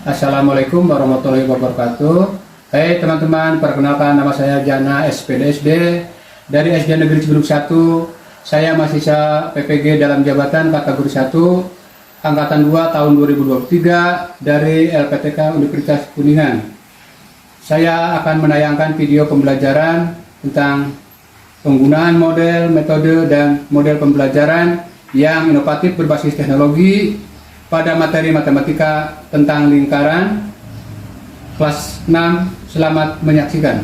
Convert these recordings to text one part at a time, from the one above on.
Assalamualaikum warahmatullahi wabarakatuh. Hai teman-teman, perkenalkan nama saya Jana SPDSD dari SD Negeri Cibinong 1. Saya mahasiswa PPG dalam jabatan kategori 1 angkatan 2 tahun 2023 dari LPTK Universitas Kuningan. Saya akan menayangkan video pembelajaran tentang penggunaan model, metode, dan model pembelajaran yang inovatif berbasis teknologi pada materi matematika tentang lingkaran kelas 6. Selamat menyaksikan.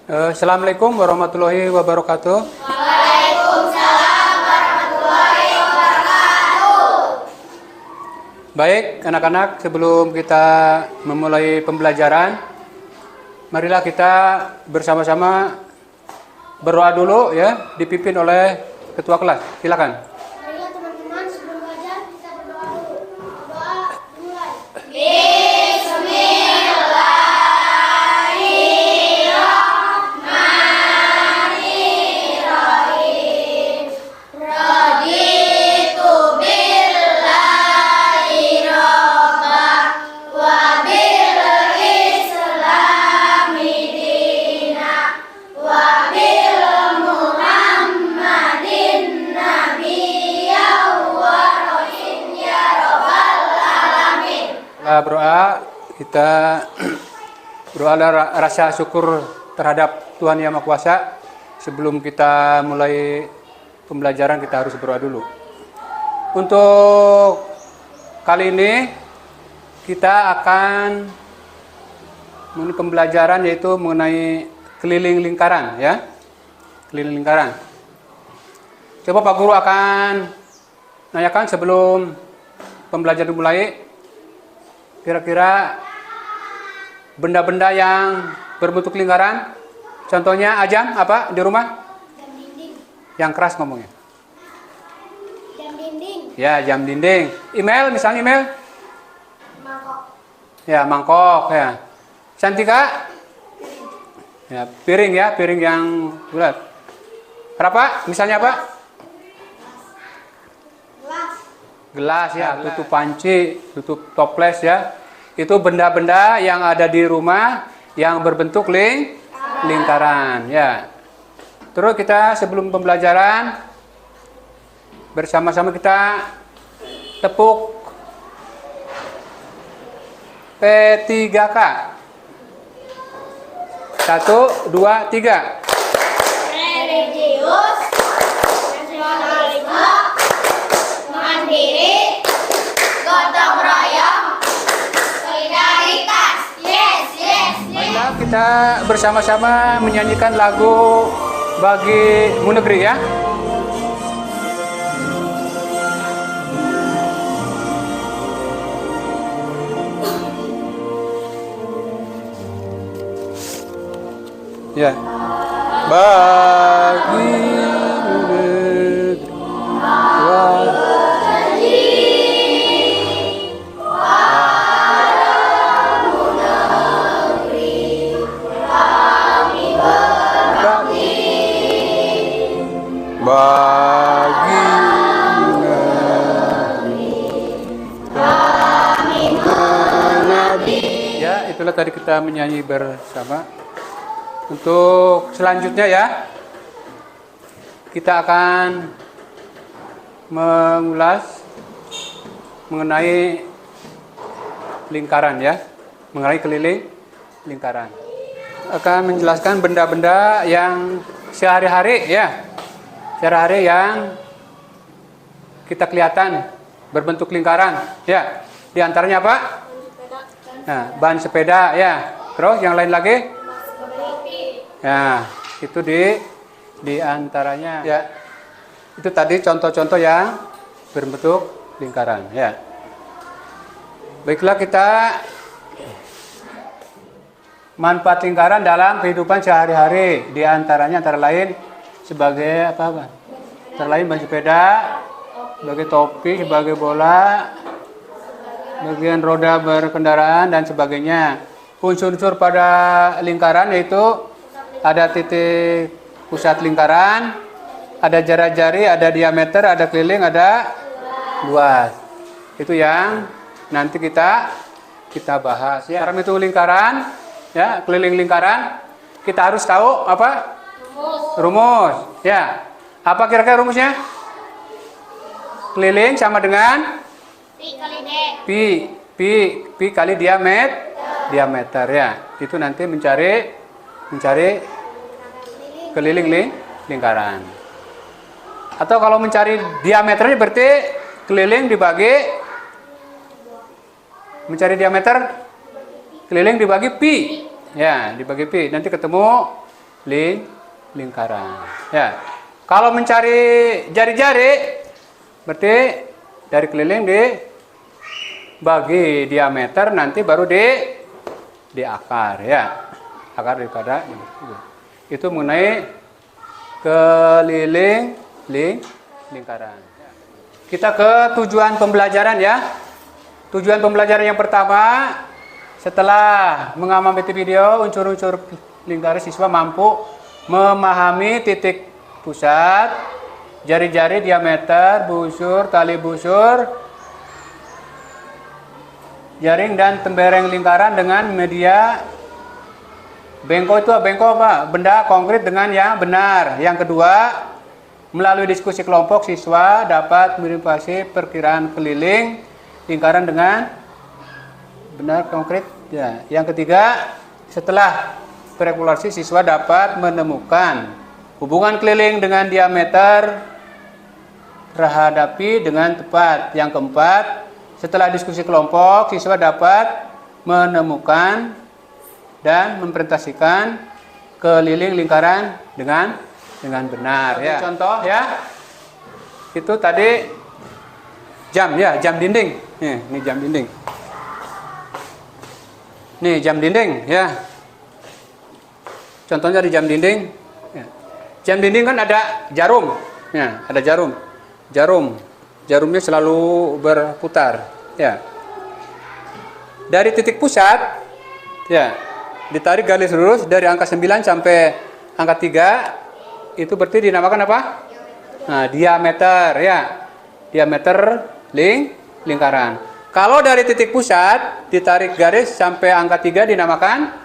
Assalamualaikum warahmatullahi wabarakatuh. Baik, anak-anak, sebelum kita memulai pembelajaran, marilah kita bersama-sama berdoa dulu ya, dipimpin oleh ketua kelas. Silakan. Marilah teman-teman, sebelum belajar kita berdoa dulu. Doa dimulai. Berdoa, kita berdoa rasa syukur terhadap Tuhan Yang Maha Kuasa. Sebelum kita mulai pembelajaran, kita harus berdoa dulu. Untuk kali ini kita akan mengenai pembelajaran yaitu mengenai keliling lingkaran ya. Keliling lingkaran. Coba Pak Guru akan nanyakan sebelum pembelajaran dimulai, kira-kira benda-benda yang berbentuk lingkaran, contohnya Ajam apa di rumah? Jam dinding. Yang keras ngomongnya. Jam dinding. Ya, jam dinding. Email misalnya email. Mangkok. Ya, mangkok ya. Cantika? Ya, piring ya, piring yang bulat. Berapa? Misalnya apa? Gelas. Gelas ya, tutup panci, tutup toples ya. Itu benda-benda yang ada di rumah yang berbentuk lingkaran ya. Terus kita sebelum pembelajaran bersama-sama kita tepuk P3K. 1, 2, 3. Religius, nasionalisme, mandiri, gotong royong, solidaritas. Yes. Marilah kita bersama-sama menyanyikan lagu bagi Bu Negeri ya. Ya. Bagi negeri bagi negeri. Ya, itulah tadi kita menyanyi bersama. Untuk selanjutnya ya, kita akan mengulas mengenai lingkaran ya, mengenai keliling lingkaran. Akan menjelaskan benda-benda yang sehari-hari ya, sehari-hari yang kita kelihatan berbentuk lingkaran ya. Di antaranya apa? Nah, ban sepeda ya. Terus yang lain lagi? Ya, itu di antaranya ya. Itu tadi contoh-contoh yang berbentuk lingkaran ya. Baiklah, kita manfaat lingkaran dalam kehidupan sehari-hari, di antaranya antara lain sebagai apa? Antara lain ban sepeda, sebagai topi, sebagai bola, bagian roda berkendaraan dan sebagainya. Unsur-unsur pada lingkaran yaitu ada titik pusat lingkaran, ada jari-jari, ada diameter, ada keliling, ada luas. Itu yang nanti kita bahas ya. Dalam itu lingkaran, ya, keliling lingkaran, kita harus tahu apa? Rumus. Ya. Apa kira-kira rumusnya? Keliling sama dengan Pi kali D. pi kali diameter ya. Itu nanti mencari keliling lingkaran. Atau kalau mencari diameternya berarti keliling dibagi mencari diameter keliling dibagi pi. Ya, dibagi pi. Nanti ketemu lingkaran. Ya. Kalau mencari jari-jari berarti dari keliling dibagi diameter nanti baru di akar ya. Akar daripada itu mengenai keliling lingkaran. Kita ke tujuan pembelajaran ya. Tujuan pembelajaran yang pertama, setelah mengamati video unsur-unsur lingkaran, siswa mampu memahami titik pusat, jari-jari, diameter, busur, tali busur, jaring dan tembereng lingkaran dengan media bengkok. Itu bengkok apa? Benda konkret dengan yang benar. Yang kedua, melalui diskusi kelompok siswa dapat verifikasi perkiraan keliling lingkaran dengan benar konkret. Ya. Yang ketiga, setelah berevaluasi siswa dapat menemukan hubungan keliling dengan diameter terhadapi dengan tepat. Yang keempat, setelah diskusi kelompok, siswa dapat menemukan dan mempresentasikan keliling lingkaran dengan benar. Ya. Contoh ya, itu tadi jam ya, jam dinding. Ini jam dinding. Nih jam dinding ya. Contohnya di jam dinding. Ya. Jam dinding kan ada jarum. Ya, ada jarum. Jarumnya selalu berputar. Ya. Dari titik pusat, ya, ditarik garis lurus dari angka 9 sampai angka 3, itu berarti dinamakan apa? Nah, diameter ya. Diameter lingkaran. Kalau dari titik pusat ditarik garis sampai angka 3 dinamakan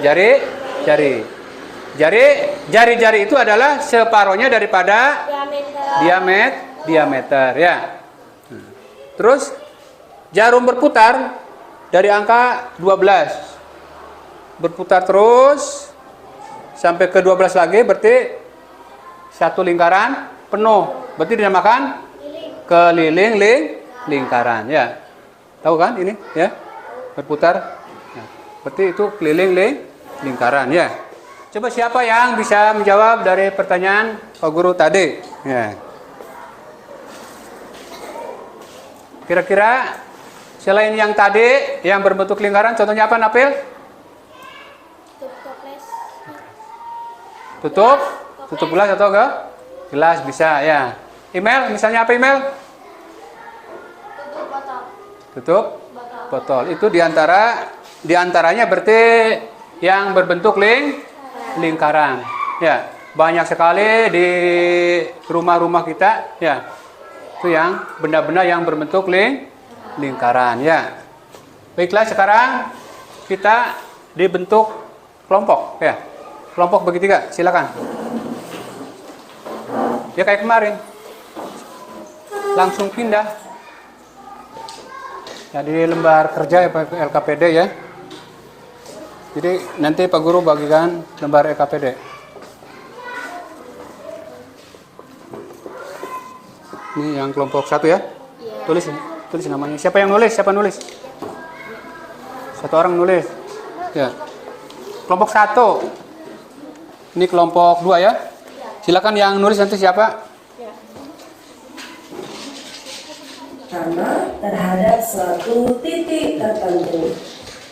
jari-jari. Jari-jari itu adalah separohnya daripada diameter ya. Terus jarum berputar dari angka 12. Berputar terus sampai ke 12 lagi berarti satu lingkaran penuh. Berarti dinamakan keliling lingkaran ya. Tahu kan ini ya? Berputar. Nah, berarti itu keliling lingkaran ya. Coba siapa yang bisa menjawab dari pertanyaan Pak Guru tadi? Ya. Kira-kira selain yang tadi yang berbentuk lingkaran, contohnya apa, Napil? Tutup gelas atau enggak? Gelas bisa ya. Email, misalnya apa email? Tutup botol. Itu diantaranya berarti yang berbentuk lingkaran. Ya, banyak sekali di rumah-rumah kita. Ya, itu yang benda-benda yang berbentuk lingkaran. Ya, baiklah sekarang kita dibentuk kelompok. Ya, kelompok bagi 3. Silakan. Ya kayak kemarin. Langsung pindah. Ya, di lembar kerja ya, LKPD ya. Jadi nanti Pak Guru bagikan lembar LKPD. Ini yang kelompok 1 ya. Tulis namanya. Siapa yang nulis? Siapa nulis? Satu orang nulis. Ya. Kelompok 1. Ini kelompok 2 ya. Silakan yang nulis nanti siapa? Karena terhadap suatu titik tertentu.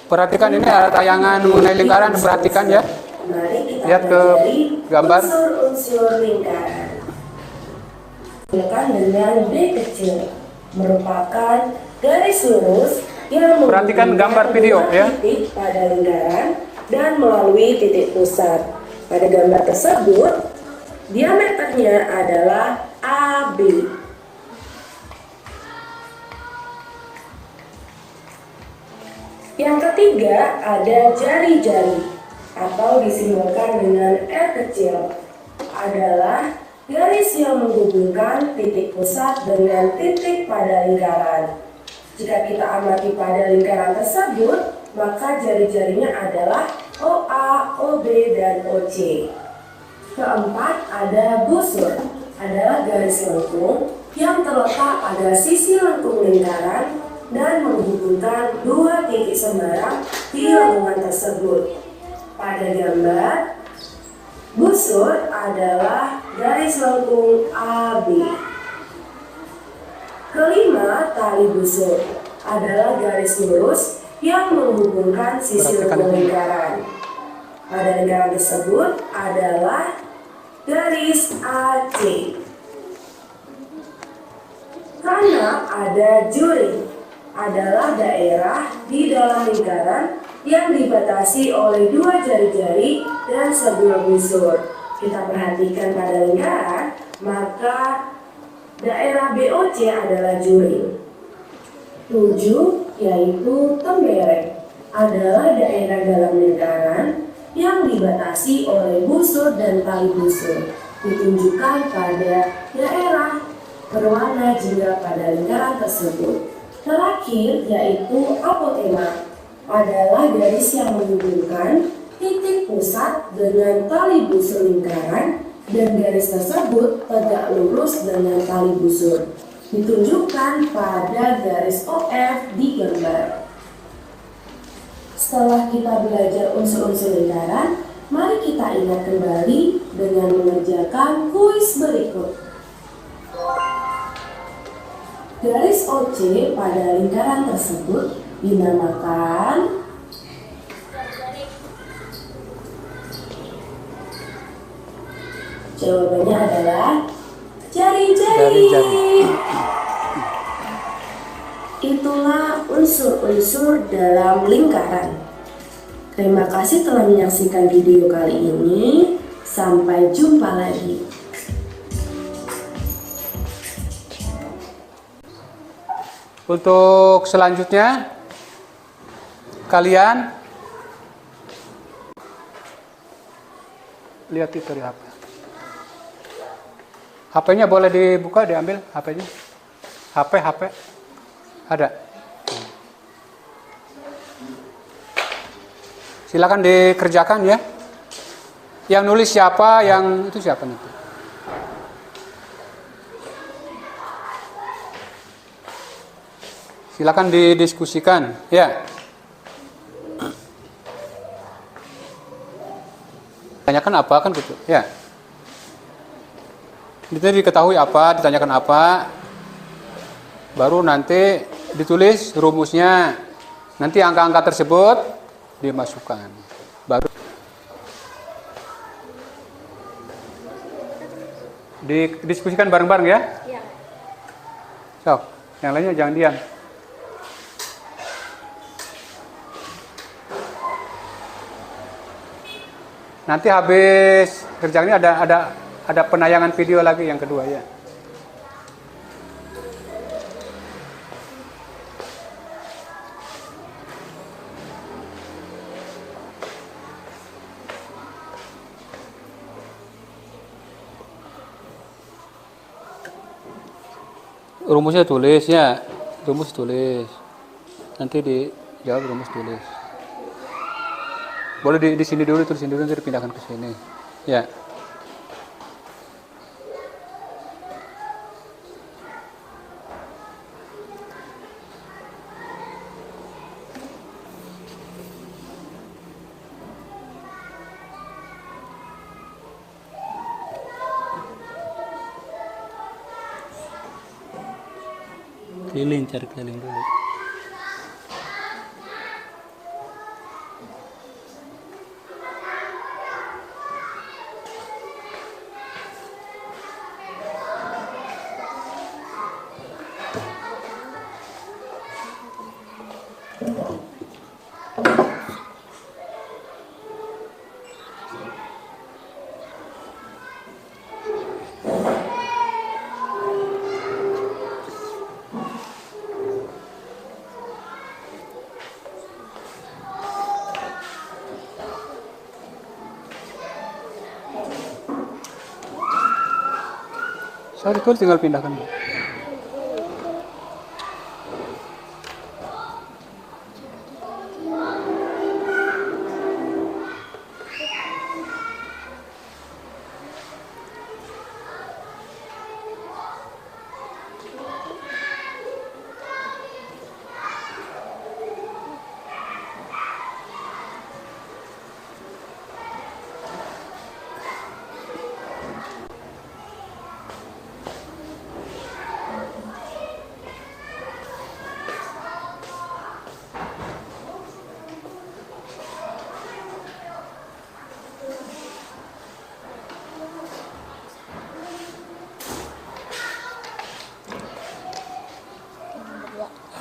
Perhatikan ini ada tayangan mengenai lingkaran, perhatikan ya. Mari kita Lihat ke gambar. unsur-unsur lingkaran. disimpulkan dengan B kecil, merupakan garis lurus yang Perhatikan menghubungkan gambar video, dua ya. titik pada lingkaran dan melalui titik pusat. Pada gambar tersebut, diameternya adalah AB. Yang ketiga ada jari-jari atau disimbolkan dengan R kecil, adalah garis yang menghubungkan titik pusat dengan titik pada lingkaran. Jika kita amati pada lingkaran tersebut, maka jari-jarinya adalah OA, OB, dan OC. Keempat ada busur, adalah garis lengkung yang terletak pada sisi lengkung lingkaran dan menghubungkan dua titik sembarang di lengkungan tersebut. Pada gambar, busur adalah garis lengkung AB. Kelima, tali busur adalah garis lurus yang menghubungkan sisi lengkung lingkaran. Pada lingkaran tersebut adalah garis AC. Karena ada juring, adalah daerah di dalam lingkaran yang dibatasi oleh dua jari-jari dan sebuah busur. Kita perhatikan pada lingkaran, maka daerah BOC adalah juring. 7, yaitu tembereng, adalah daerah dalam lingkaran yang dibatasi oleh busur dan tali busur. Ditunjukkan pada daerah berwarna jingga pada lingkaran tersebut. Terakhir yaitu apotema, adalah garis yang menghubungkan titik pusat dengan tali busur lingkaran dan garis tersebut tegak lurus dengan tali busur. Ditunjukkan pada garis OF di gambar. Setelah kita belajar unsur-unsur lingkaran, mari kita ingat kembali dengan mengerjakan kuis berikut. Garis OC pada lingkaran tersebut dinamakan jawabannya adalah jari-jari. Itulah unsur-unsur dalam lingkaran. Terima kasih telah menyaksikan video kali ini. Sampai jumpa lagi. Untuk selanjutnya, kalian lihat itu di HP. HP-nya boleh dibuka, diambil HP-nya. HP ada. Silakan dikerjakan ya. Yang nulis siapa, yang itu siapa nanti? Silakan didiskusikan, ya. Tanyakan apa kan gitu, ya. Itu diketahui apa, ditanyakan apa, baru nanti ditulis rumusnya. Nanti angka-angka tersebut dimasukkan. Baru didiskusikan bareng-bareng ya. Iya. So, yang lainnya jangan diam. Nanti habis kerjaan ini ada penayangan video lagi yang kedua ya. Rumusnya tulis ya, rumus tulis. Nanti dijawab rumus tulis. Boleh di sini dulu, tulisin dulu, nanti dipindahkan ke sini. Ya. Keliling, cari keliling dulu. Sorry, kau tinggal pindahkan.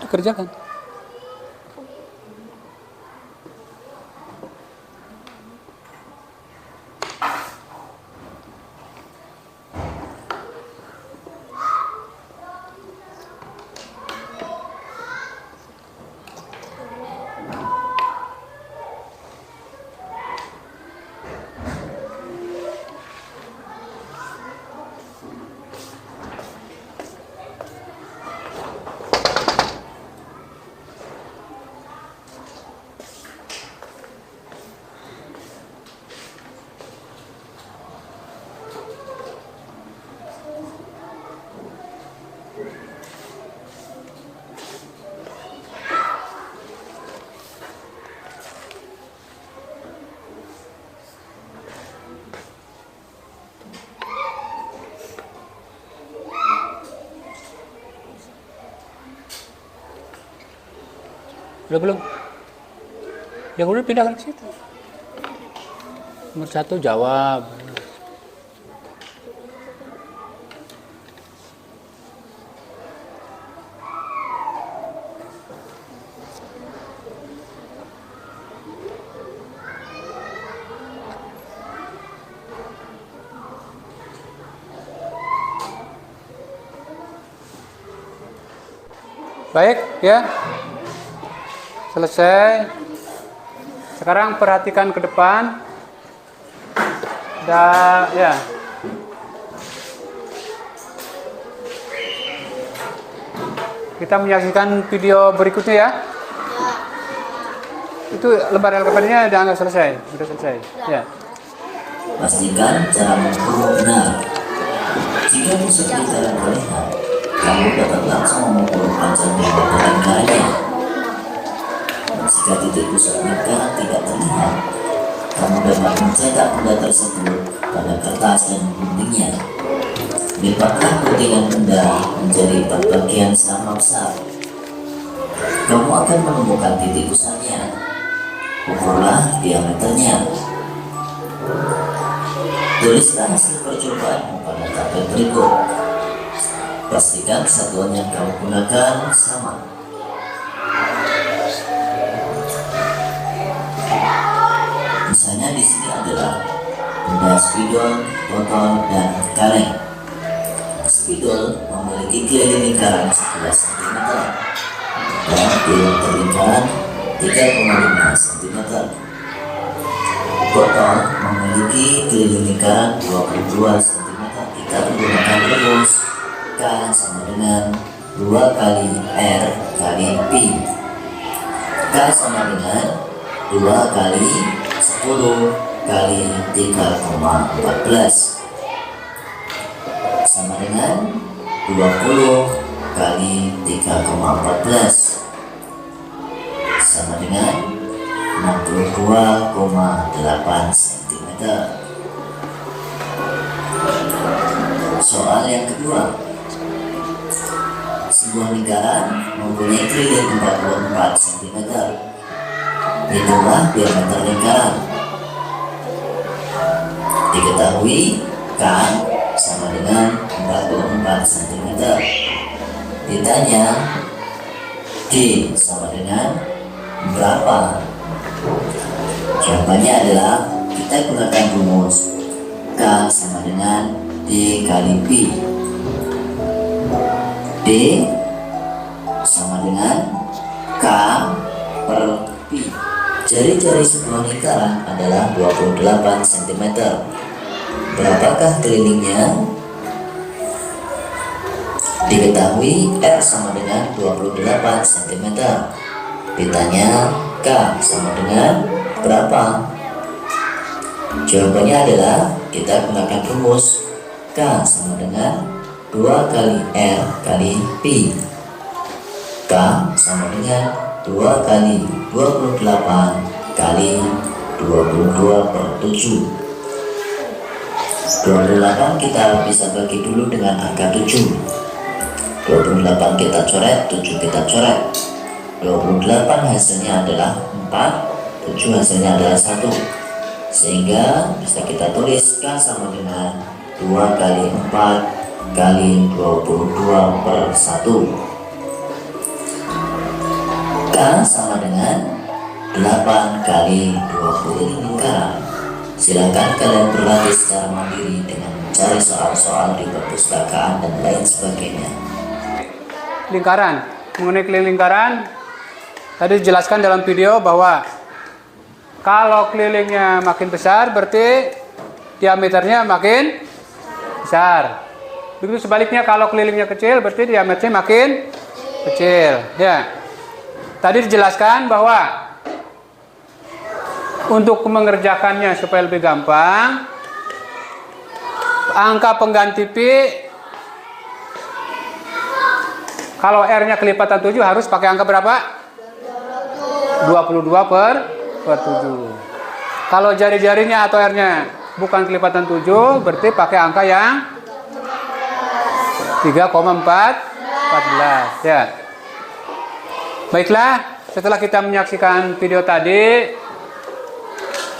Kerjakan. Udah belum? Yang udah pindahkan ke situ. Nomor 1 jawab. Baik, ya. Selesai. Sekarang perhatikan ke depan. Ya. Kita menyaksikan video berikutnya ya. Itu lembar LKPD-nya udah selesai. Sudah selesai. Ya. Pastikan cara mengukur benar. Jika seperti cara terlihat, kamu dapat langsung mengukur panjang benda lingkarannya. Jika titik pusat lingkaran tidak terlihat, kamu dapat mencetak benda tersebut pada kertas dan guntingnya. Lipatlah guntingan benda menjadi 4 bagian sama besar. Kamu akan menemukan titik pusatnya. Ukurlah diameternya. Tulislah hasil percobaanmu pada tabel berikut. Pastikan satuan yang kamu gunakan sama. Misalnya di sini adalah benda spidol, botol, dan kaleng. Spidol memiliki keliling lingkaran 11 cm dan diameter lingkaran 3,5 cm. Botol memiliki keliling lingkaran 22 cm. Kita menggunakan rumus K sama dengan 2 kali R kali Pi. K sama dengan 2 kali 10 kali 3,14 sama dengan 20 kali 3,14 sama dengan 62,8 cm. Soal yang kedua. Sebuah lingkaran mempunyai keliling 44 cm. Hitunglah diameter lingkaran. Diketahui K sama dengan 44 cm. Ditanya D sama dengan berapa? Jawabannya adalah kita gunakan rumus K sama dengan D kali Pi. D sama dengan K per Pi. Jari-jari sebuah lingkaran adalah 28 cm. Berapakah kelilingnya? Diketahui R sama dengan 28 cm. Ditanya K sama dengan berapa? Jawabannya adalah kita gunakan rumus K sama dengan 2 kali R kali Pi. K sama dengan 2 kali 28 kali 22 per 7. 28 kita bisa bagi dulu dengan angka 7. 28 kita coret, 7 kita coret. 28 hasilnya adalah 4, 7 hasilnya adalah 1. Sehingga bisa kita tulis K sama dengan 2 kali 4 kali 22 per 1. K sama dengan 8 kali 20 lingkaran. Silakan kalian berlatih secara mandiri dengan mencari soal-soal di perpustakaan dan lain sebagainya. Lingkaran, mengenai keliling lingkaran tadi dijelaskan dalam video bahwa kalau kelilingnya makin besar berarti diameternya makin besar. Begitu sebaliknya, kalau kelilingnya kecil berarti diameternya makin kecil. Ya. Tadi dijelaskan bahwa untuk mengerjakannya supaya lebih gampang, angka pengganti Pi kalau R-nya kelipatan 7 harus pakai angka berapa? 22 per 7. Kalau jari-jarinya atau R-nya bukan kelipatan 7, berarti pakai angka yang 3,14 ya. Baiklah, setelah kita menyaksikan video tadi,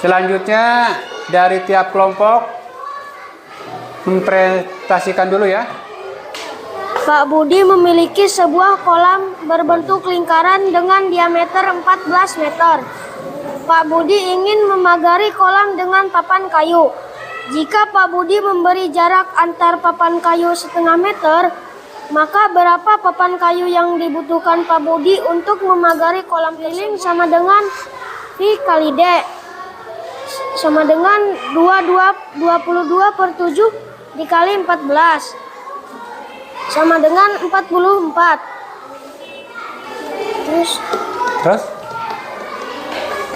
selanjutnya dari tiap kelompok mempresentasikan dulu ya. Pak Budi memiliki sebuah kolam berbentuk lingkaran dengan diameter 14 meter. Pak Budi ingin memagari kolam dengan papan kayu. Jika Pak Budi memberi jarak antar papan kayu setengah meter, maka berapa papan kayu yang dibutuhkan Pak Budi untuk memagari kolam keliling sama dengan Pi kali D sama dengan 22 per 7 dikali 14 sama dengan 44. Terus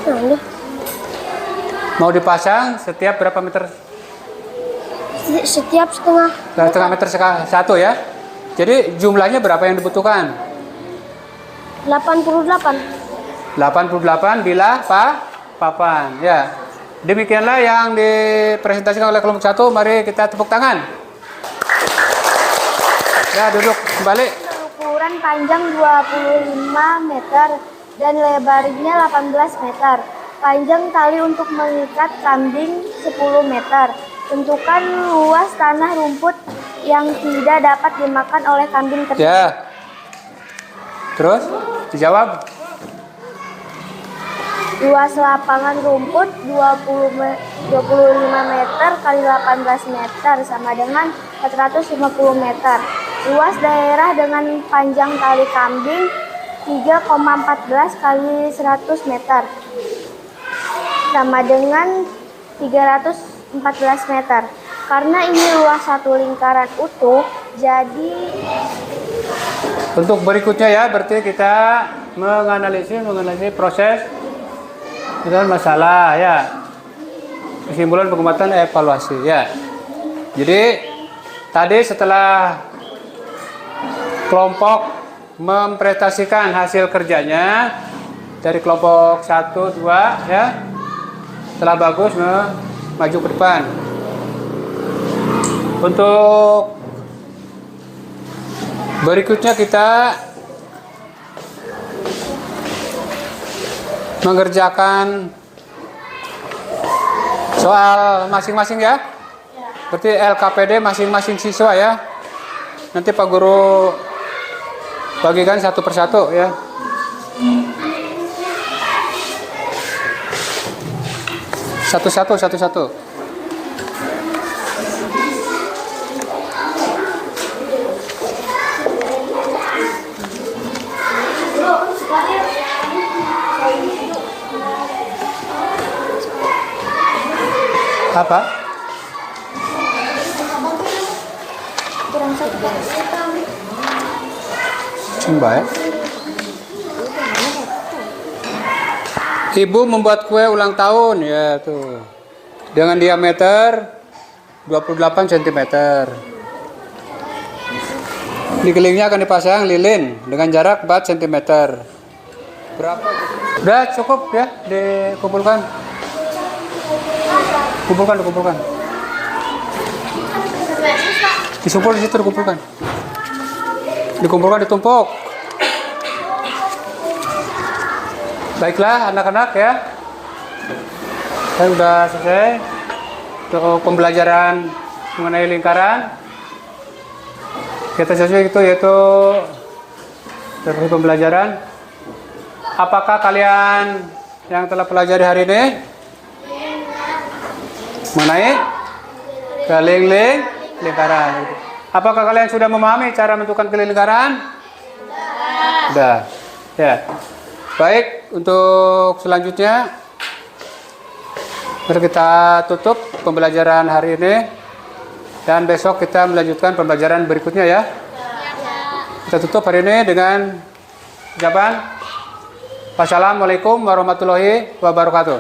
nah, mau dipasang setiap berapa meter? setiap setengah Meter satu ya. Jadi jumlahnya berapa yang dibutuhkan? 88. 88 bila papan ya. Demikianlah yang dipresentasikan oleh kelompok 1. Mari kita tepuk tangan. Ya, duduk kembali. Ukuran panjang 25 meter dan lebarnya 18 meter. Panjang tali untuk mengikat kambing 10 meter. Tentukan luas tanah rumput yang tidak dapat dimakan oleh kambing tersebut. Ya. Terus dijawab. Luas lapangan rumput 25 meter kali 18 meter sama dengan 450 meter. Luas daerah dengan panjang tali kambing 3,14 kali 100 meter sama dengan 314 meter. Karena ini luas satu lingkaran utuh, jadi Untuk berikutnya ya, berarti kita menganalisis proses dan masalah ya. Kesimpulan, pengamatan, evaluasi ya. Jadi tadi setelah kelompok mempresentasikan hasil kerjanya dari kelompok 1, 2 ya, telah bagus maju ke depan. Untuk berikutnya kita mengerjakan soal masing-masing ya. Berarti LKPD masing-masing siswa ya. Nanti Pak Guru bagikan satu persatu ya. Satu-satu. Apa? Coba ya. Ibu membuat kue ulang tahun ya tuh. Dengan diameter 28 cm. Di kelilingnya akan dipasang lilin dengan jarak 4 cm. Berapa? Udah cukup ya, dikumpulkan. Dikumpulkan. Disumpul di situ, dikumpulkan. Ditumpuk. Baiklah anak-anak ya. Saya sudah selesai untuk pembelajaran mengenai lingkaran. Kita selesai itu yaitu seperti pembelajaran. Apakah kalian yang telah pelajari hari ini mengenai keliling lingkaran? Apakah kalian sudah memahami cara menentukan keliling lingkaran? Sudah. Ya. Baik, untuk selanjutnya mari kita tutup pembelajaran hari ini dan besok kita melanjutkan pembelajaran berikutnya ya. Kita tutup hari ini dengan ucapan Wassalamualaikum warahmatullahi wabarakatuh.